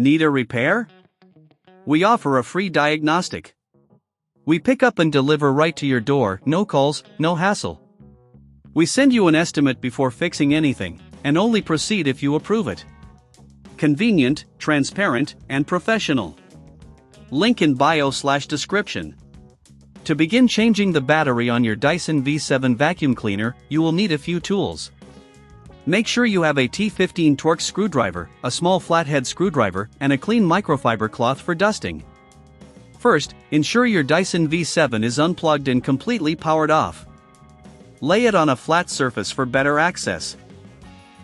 Need a repair? We offer a free diagnostic. We pick up and deliver right to your door, no calls, no hassle. We send you an estimate before fixing anything, and only proceed if you approve it. Convenient, transparent, and professional. Link in bio/description. To begin changing the battery on your Dyson V7 vacuum cleaner, you will need a few tools. Make sure you have a T15 Torx screwdriver, a small flathead screwdriver, and a clean microfiber cloth for dusting. First, ensure your Dyson V7 is unplugged and completely powered off. Lay it on a flat surface for better access.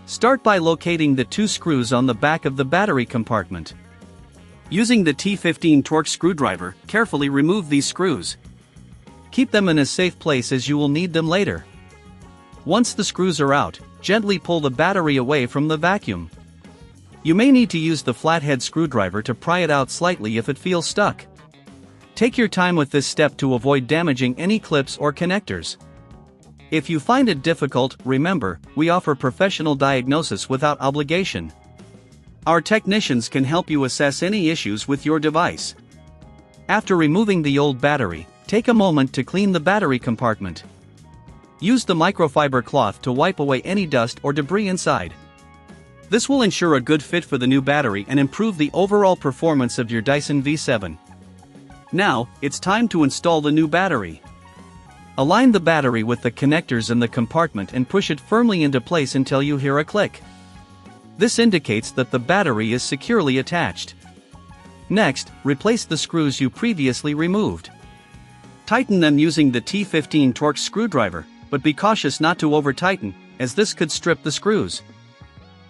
Start by locating the two screws on the back of the battery compartment. Using the T15 Torx screwdriver, carefully remove these screws. Keep them in a safe place as you will need them later. Once the screws are out, gently pull the battery away from the vacuum. You may need to use the flathead screwdriver to pry it out slightly if it feels stuck. Take your time with this step to avoid damaging any clips or connectors. If you find it difficult, remember, we offer professional diagnosis without obligation. Our technicians can help you assess any issues with your device. After removing the old battery, take a moment to clean the battery compartment. Use the microfiber cloth to wipe away any dust or debris inside. This will ensure a good fit for the new battery and improve the overall performance of your Dyson V7. Now, it's time to install the new battery. Align the battery with the connectors in the compartment and push it firmly into place until you hear a click. This indicates that the battery is securely attached. Next, replace the screws you previously removed. Tighten them using the T15 Torx screwdriver, but be cautious not to over-tighten, as this could strip the screws.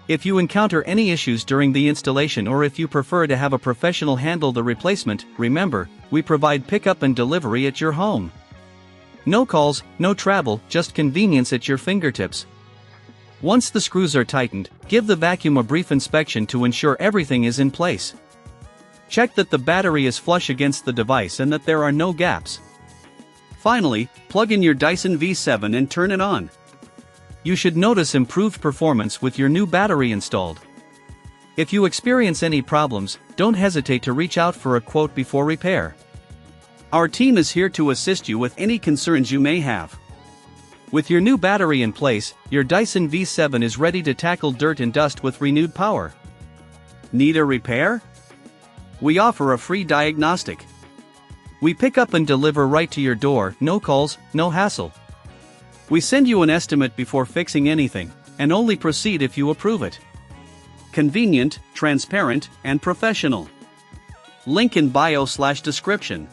If you encounter any issues during the installation or if you prefer to have a professional handle the replacement, remember, we provide pickup and delivery at your home. No calls, no travel, just convenience at your fingertips. Once the screws are tightened, give the vacuum a brief inspection to ensure everything is in place. Check that the battery is flush against the device and that there are no gaps. Finally, plug in your Dyson V7 and turn it on. You should notice improved performance with your new battery installed. If you experience any problems, don't hesitate to reach out for a quote before repair. Our team is here to assist you with any concerns you may have. With your new battery in place, your Dyson V7 is ready to tackle dirt and dust with renewed power. Need a repair? We offer a free diagnostic. We pick up and deliver right to your door, no calls, no hassle. We send you an estimate before fixing anything, and only proceed if you approve it. Convenient, transparent, and professional. Link in bio/description.